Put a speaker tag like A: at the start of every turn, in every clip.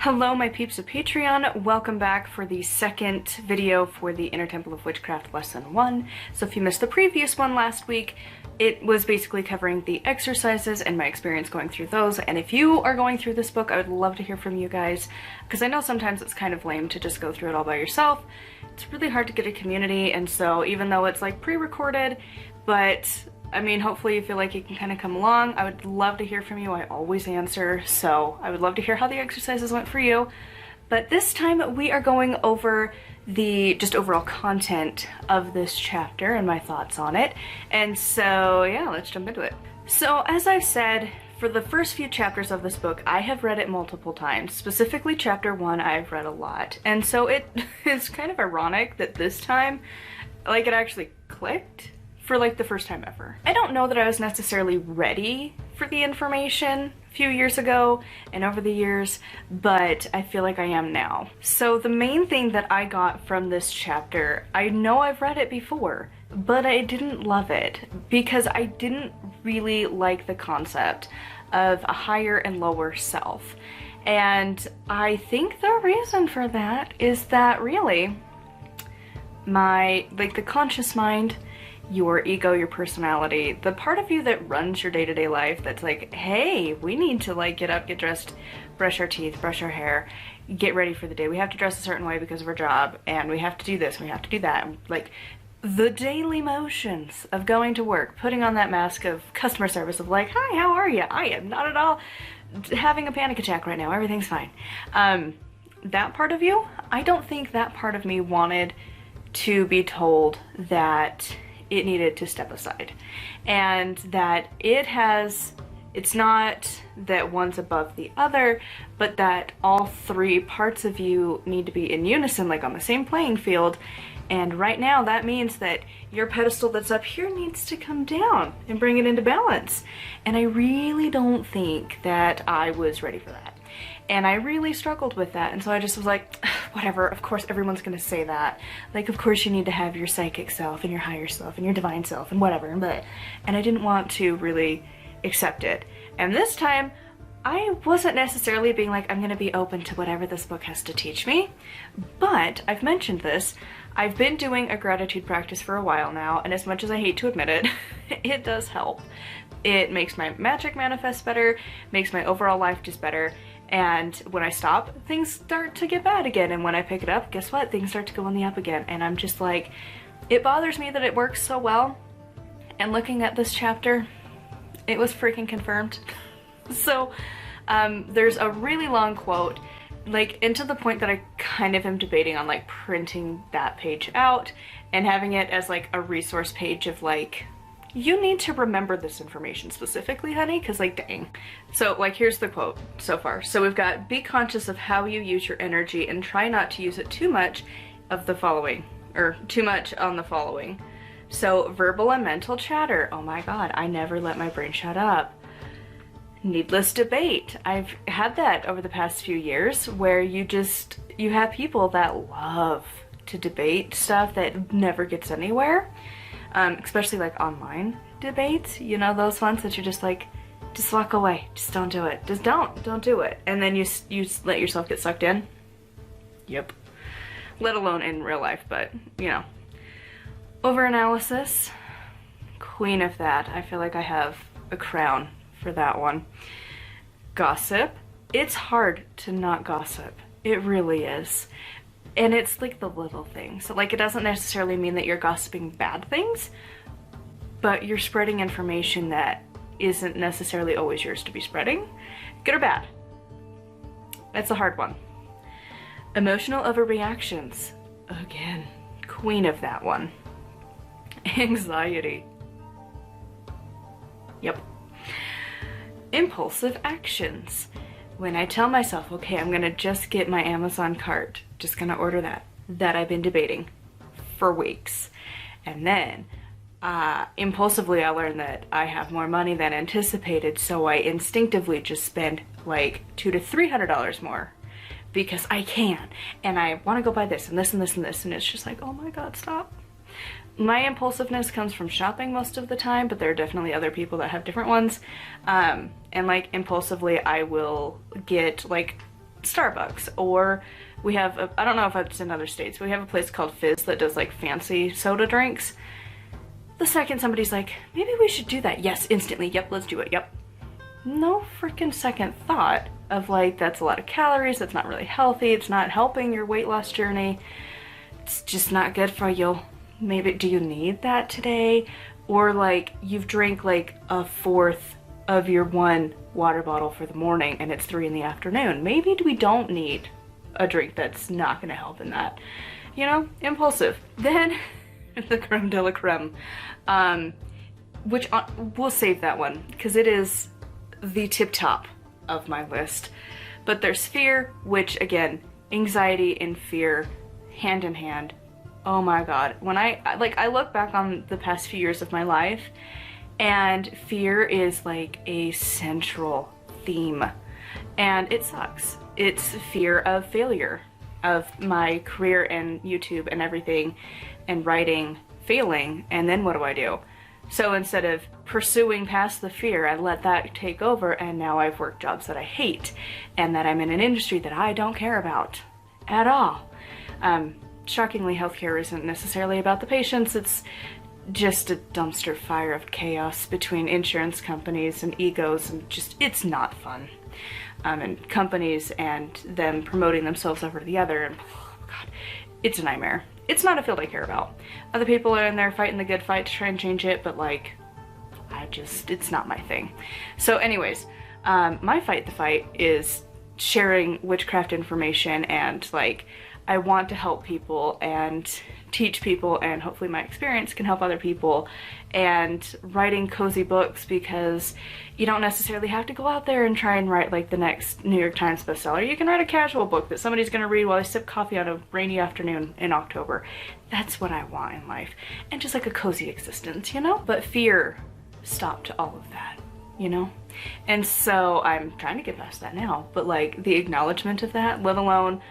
A: Hello my peeps of Patreon, welcome back for the second video for the Inner Temple of Witchcraft Lesson 1. So if you missed the previous one last week, it was basically covering the exercises and my experience going through those, and if you are going through this book, I would love to hear from you guys, because I know sometimes it's kind of lame to just go through it all by yourself. It's really hard to get a community, and so even though it's like pre-recorded, but I mean, hopefully you feel like you can kind of come along. I would love to hear from you. I always answer, so I would love to hear how the exercises went for you. But this time we are going over the just overall content of this chapter and my thoughts on it. And so yeah, let's jump into it. So as I've said, for the first few chapters of this book, I have read it multiple times. Specifically chapter 1, I've read a lot. And so it is kind of ironic that this time, like, it actually clicked for like the first time ever. I don't know that I was necessarily ready for the information a few years ago and over the years, but I feel like I am now. So the main thing that I got from this chapter, I know I've read it before, but I didn't love it because I didn't really like the concept of a higher and lower self. And I think the reason for that is that really the conscious mind, your ego, your personality, the part of you that runs your day-to-day life that's like, hey, we need to like get up, get dressed, brush our teeth, brush our hair, get ready for the day. We have to dress a certain way because of our job, and we have to do this, and we have to do that. And like the daily motions of going to work, putting on that mask of customer service of like, hi, how are you? I am not at all having a panic attack right now. Everything's fine. That part of you, I don't think that part of me wanted to be told that it needed to step aside, and that it's not that one's above the other, but that all three parts of you need to be in unison, like on the same playing field. And right now that means that your pedestal that's up here needs to come down and bring it into balance. And I really don't think that I was ready for that. And I really struggled with that, and so I just was like, whatever, of course everyone's gonna say that. Like, of course you need to have your psychic self and your higher self and your divine self and whatever, and I didn't want to really accept it. And this time, I wasn't necessarily being like, I'm gonna be open to whatever this book has to teach me, but I've mentioned this, I've been doing a gratitude practice for a while now, and as much as I hate to admit it, it does help. It makes my magic manifest better, makes my overall life just better. And when I stop, things start to get bad again, and when I pick it up, guess what? Things start to go on the up again, and I'm just like, it bothers me that it works so well, and looking at this chapter, it was freaking confirmed. So, there's a really long quote, like, and to the point that I kind of am debating on, like, printing that page out, and having it as, like, a resource page of, like, you need to remember this information specifically, honey, because like, dang. So like, here's the quote so far. So we've got, be conscious of how you use your energy and try not to use it too much of the following, or too much on the following. So verbal and mental chatter. Oh my God, I never let my brain shut up. Needless debate. I've had that over the past few years where you have people that love to debate stuff that never gets anywhere. Especially like online debates, you know, those ones that you're just like, just walk away, just don't do it, just don't do it, and then you let yourself get sucked in. Yep. Let alone in real life, but you know. Overanalysis, queen of that. I feel like I have a crown for that one. Gossip. It's hard to not gossip. It really is. And it's like the little things. So like, it doesn't necessarily mean that you're gossiping bad things, but you're spreading information that isn't necessarily always yours to be spreading. Good or bad. That's a hard one. Emotional overreactions. Again, queen of that one. Anxiety. Yep. Impulsive actions. When I tell myself, okay, I'm gonna just get my Amazon cart, just gonna order that I've been debating for weeks. And then impulsively I learn that I have more money than anticipated, so I instinctively just spend like $200 to $300 more because I can, and I want to go buy this and this and this and this, and it's just like, oh my God, stop. My impulsiveness comes from shopping most of the time, but there are definitely other people that have different ones. And like impulsively I will get like Starbucks, or we have, I don't know if it's in other states, but we have a place called Fizz that does like fancy soda drinks. The second somebody's like, maybe we should do that. Yes, instantly. Yep, let's do it. Yep. No freaking second thought of like, that's a lot of calories. That's not really healthy. It's not helping your weight loss journey. It's just not good for you. Maybe, do you need that today? Or like, you've drank like a fourth of your one water bottle for the morning and it's 3 in the afternoon. Maybe we don't need a drink that's not gonna help in that. You know, impulsive. Then the creme de la creme, which we'll save that one because it is the tip top of my list. But there's fear, which again, anxiety and fear hand in hand. Oh my God. When I look back on the past few years of my life, and fear is like a central theme, and it sucks. It's fear of failure, of my career and YouTube and everything, and writing failing, and then what do? So instead of pursuing past the fear, I let that take over, and now I've worked jobs that I hate, and that I'm in an industry that I don't care about at all. Shockingly, healthcare isn't necessarily about the patients. It's just a dumpster fire of chaos between insurance companies and egos, and just, it's not fun. And companies and them promoting themselves over to the other, and oh God, it's a nightmare. It's not a field I care about. Other people are in there fighting the good fight to try and change it, but like, it's not my thing. So anyways, my fight the fight is sharing witchcraft information, and like, I want to help people and teach people, and hopefully my experience can help other people, and writing cozy books, because you don't necessarily have to go out there and try and write like the next New York Times bestseller. You can write a casual book that somebody's gonna read while they sip coffee on a rainy afternoon in October. That's what I want in life, and just like a cozy existence, you know? But fear stopped all of that, you know? And so I'm trying to get past that now, but like the acknowledgement of that, let alone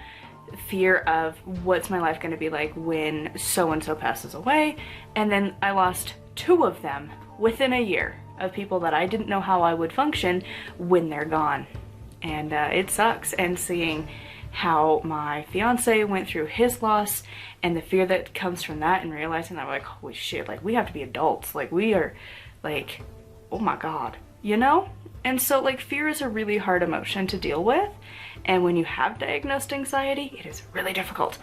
A: fear of what's my life going to be like when so-and-so passes away. And then I lost 2 of them within a year, of people that I didn't know how I would function when they're gone. And it sucks. And seeing how my fiance went through his loss, and the fear that comes from that, and realizing that I'm like, holy shit, like we have to be adults. Like we are like, oh my God, you know? And so like fear is a really hard emotion to deal with. And when you have diagnosed anxiety, it is really difficult.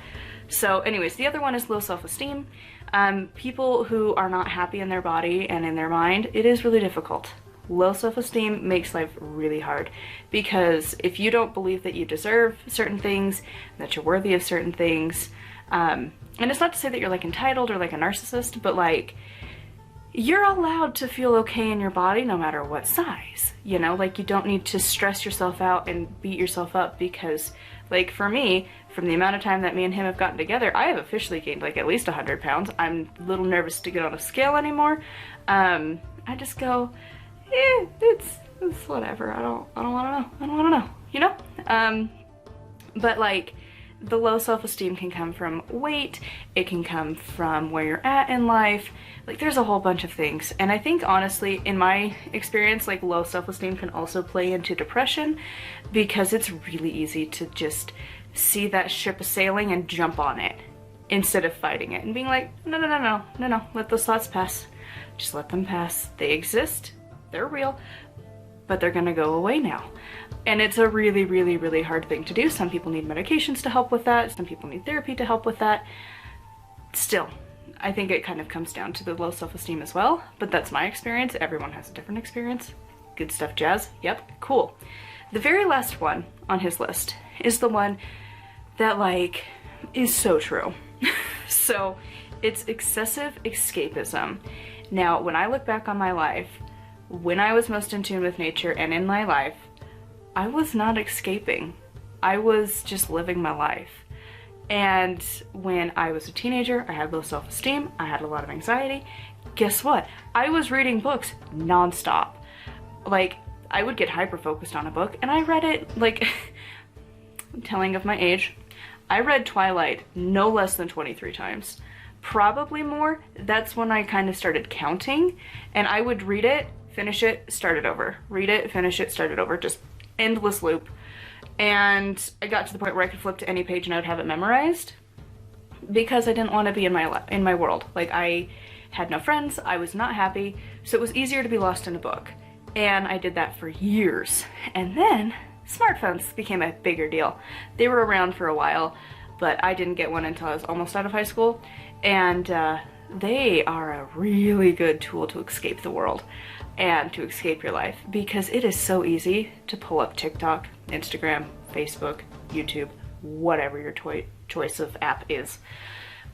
A: So anyways, the other one is low self-esteem. People who are not happy in their body and in their mind, it is really difficult. Low self-esteem makes life really hard, because if you don't believe that you deserve certain things, that you're worthy of certain things, and it's not to say that you're like entitled or like a narcissist, but like, you're allowed to feel okay in your body no matter what size, you know? Like, you don't need to stress yourself out and beat yourself up, because like for me, from the amount of time that me and him have gotten together, I have officially gained like at least 100 pounds. I'm a little nervous to get on a scale anymore. I just go, it's whatever. I don't want to know, you know? But like, the low self-esteem can come from weight, it can come from where you're at in life, like there's a whole bunch of things. And I think honestly, in my experience, like low self-esteem can also play into depression, because it's really easy to just see that ship sailing and jump on it instead of fighting it and being like, no, let those thoughts pass. Just let them pass. They exist, they're real, but they're gonna go away now. And it's a really, really, really hard thing to do. Some people need medications to help with that. Some people need therapy to help with that. Still, I think it kind of comes down to the low self-esteem as well, but that's my experience. Everyone has a different experience. Good stuff, Jazz. Yep, cool. The very last one on his list is the one that like is so true. So it's excessive escapism. Now, when I look back on my life, when I was most in tune with nature and in my life, I was not escaping. I was just living my life. And when I was a teenager, I had low self-esteem, I had a lot of anxiety. Guess what? I was reading books nonstop. Like, I would get hyper-focused on a book, and I read it, like, I'm telling of my age, I read Twilight no less than 23 times. Probably more. That's when I kind of started counting, and I would read it, finish it, start it over. Read it, finish it, start it over. Just endless loop. And I got to the point where I could flip to any page and I would have it memorized because I didn't want to be in my world. Like, I had no friends, I was not happy, so it was easier to be lost in a book. And I did that for years. And then smartphones became a bigger deal. They were around for a while, but I didn't get one until I was almost out of high school. And they are a really good tool to escape the world and to escape your life, because it is so easy to pull up TikTok, Instagram, Facebook, YouTube, whatever your choice of app is,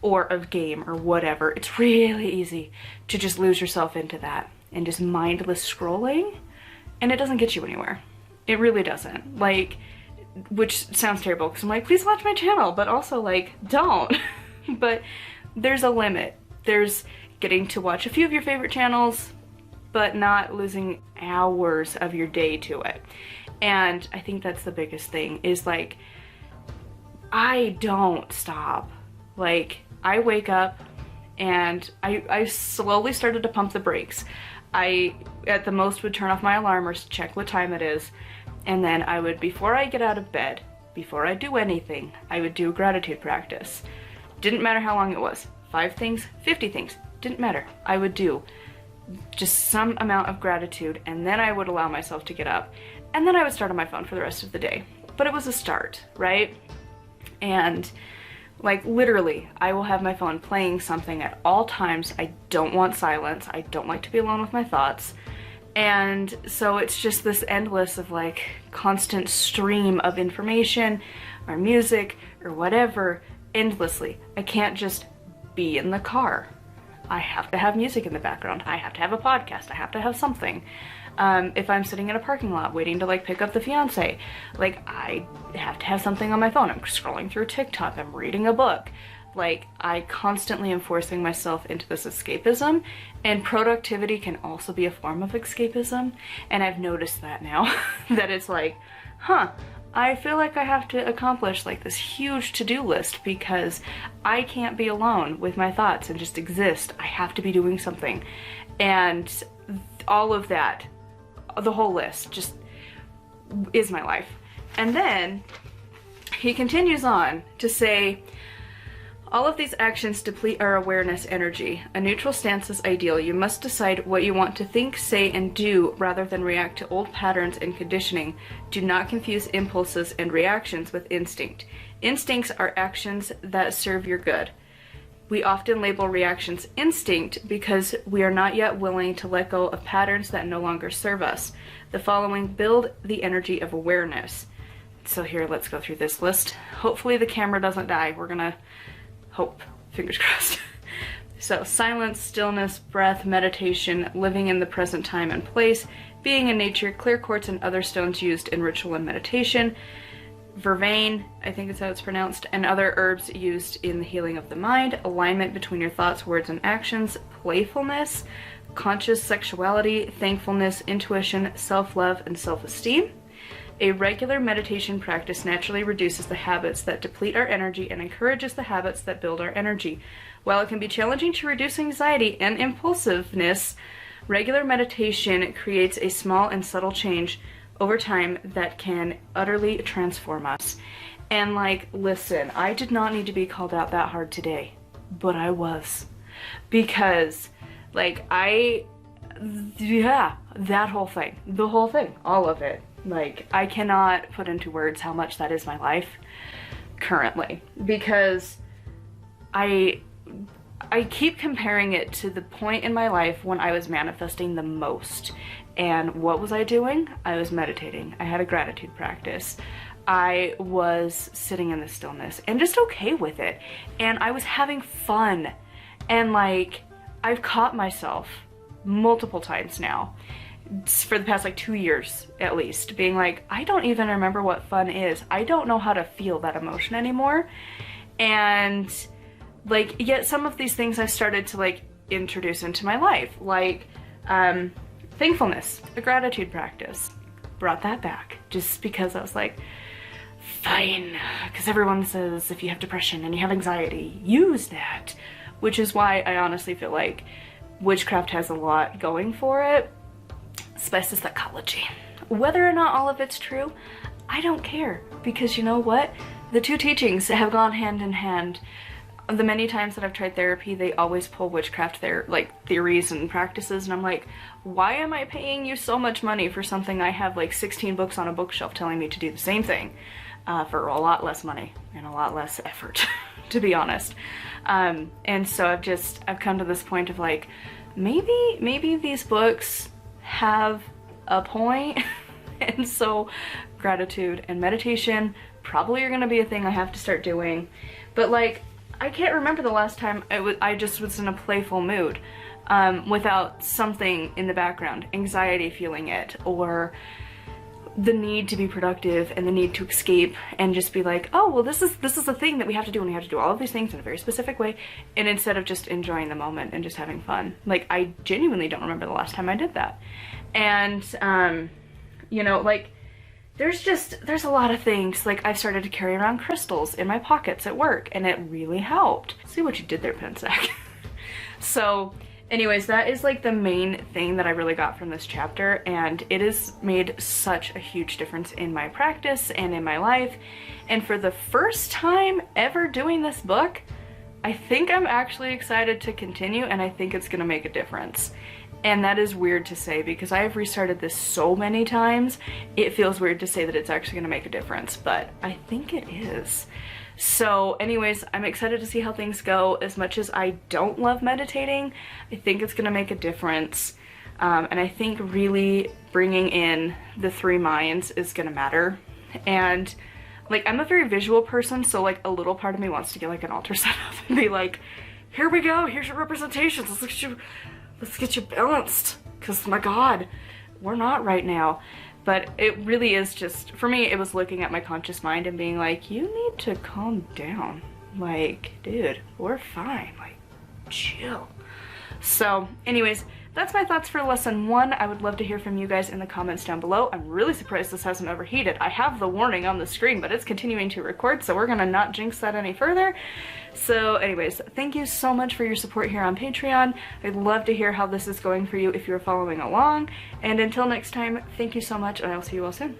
A: or of game or whatever. It's really easy to just lose yourself into that and just mindless scrolling, and it doesn't get you anywhere. It really doesn't. Like, which sounds terrible because I'm like, please watch my channel, but also like, don't. But there's a limit. There's getting to watch a few of your favorite channels, but not losing hours of your day to it. And I think that's the biggest thing, is like, I don't stop. Like, I wake up and I slowly started to pump the brakes. I, at the most, would turn off my alarm or check what time it is. And then I would, before I get out of bed, before I do anything, I would do a gratitude practice. Didn't matter how long it was. 5 things, 50 things, didn't matter. I would do just some amount of gratitude, and then I would allow myself to get up. And then I would start on my phone for the rest of the day. But it was a start, right? And like, literally, I will have my phone playing something at all times. I don't want silence. I don't like to be alone with my thoughts. And so it's just this endless of like constant stream of information or music or whatever, endlessly. I can't just be in the car. I have to have music in the background. I have to have a podcast. I have to have something. If I'm sitting in a parking lot waiting to like pick up the fiance, like, I have to have something on my phone. I'm scrolling through TikTok. I'm reading a book. Like, I constantly am forcing myself into this escapism, and productivity can also be a form of escapism. And I've noticed that now, that it's like, huh, I feel like I have to accomplish like this huge to-do list because I can't be alone with my thoughts and just exist. I have to be doing something. And all of that, the whole list, just is my life. And then he continues on to say, all of these actions deplete our awareness energy. A neutral stance is ideal. You must decide what you want to think, say, and do rather than react to old patterns and conditioning. Do not confuse impulses and reactions with instinct. Instincts are actions that serve your good. We often label reactions instinct because we are not yet willing to let go of patterns that no longer serve us. The following build the energy of awareness. So here, let's go through this list. Hopefully the camera doesn't die. We're gonna hope, fingers crossed. So, silence, stillness, breath, meditation, living in the present time and place, being in nature, clear quartz and other stones used in ritual and meditation, vervain, I think is how it's pronounced, and other herbs used in the healing of the mind, alignment between your thoughts, words, and actions, playfulness, conscious sexuality, thankfulness, intuition, self-love, and self-esteem. A regular meditation practice naturally reduces the habits that deplete our energy and encourages the habits that build our energy. While it can be challenging to reduce anxiety and impulsiveness, regular meditation creates a small and subtle change over time that can utterly transform us. And like, listen, I did not need to be called out that hard today, but I was. Because, like, that whole thing, the whole thing, all of it. Like, I cannot put into words how much that is my life currently, because I keep comparing it to the point in my life when I was manifesting the most. And what was I doing? I was meditating. I had a gratitude practice. I was sitting in the stillness and just okay with it. And I was having fun. And like, I've caught myself multiple times now, for the past like 2 years at least, being like, I don't even remember what fun is. I don't know how to feel that emotion anymore. And like, yet some of these things I started to like introduce into my life, like thankfulness, a gratitude practice, brought that back just because I was like, fine, because everyone says if you have depression and you have anxiety, use that, which is why I honestly feel like Witchcraft has a lot going for it. Spice psychology. Whether or not all of it's true, I don't care, because you know what? The two teachings have gone hand in hand. The many times that I've tried therapy, they always pull witchcraft theories and practices, and I'm like, why am I paying you so much money for something I have like 16 books on a bookshelf telling me to do the same thing for a lot less money and a lot less effort, to be honest. And so I've come to this point of like, maybe these books have a point, and so gratitude and meditation probably are gonna be a thing I have to start doing. But like, I can't remember the last time I just was in a playful mood without something in the background, anxiety fueling it, or the need to be productive and the need to escape and just be like, oh, well, this is the thing that we have to do, and we have to do all of these things in a very specific way, and instead of just enjoying the moment and just having fun. Like, I genuinely don't remember the last time I did that. And you know, like, there's a lot of things. Like, I've started to carry around crystals in my pockets at work, and it really helped. See what you did there, Pensac. So anyways, that is like the main thing that I really got from this chapter, and it has made such a huge difference in my practice and in my life. And for the first time ever doing this book, I think I'm actually excited to continue, and I think it's gonna make a difference. And that is weird to say, because I have restarted this so many times, it feels weird to say that it's actually gonna make a difference, but I think it is. So anyways, I'm excited to see how things go. As much as I don't love meditating, I think it's gonna make a difference. And I think really bringing in the three minds is gonna matter. And like, I'm a very visual person, so like a little part of me wants to get like an altar set up and be like, here we go, here's your representations, let's get you balanced, because my God, we're not right now. But it really is just, for me, it was looking at my conscious mind and being like, you need to calm down. Like, dude, we're fine, like, chill. So anyways, that's my thoughts for lesson 1. I would love to hear from you guys in the comments down below. I'm really surprised this hasn't overheated. I have the warning on the screen, but it's continuing to record, so we're gonna not jinx that any further. So anyways, thank you so much for your support here on Patreon. I'd love to hear how this is going for you if you're following along. And until next time, thank you so much, and I will see you all soon.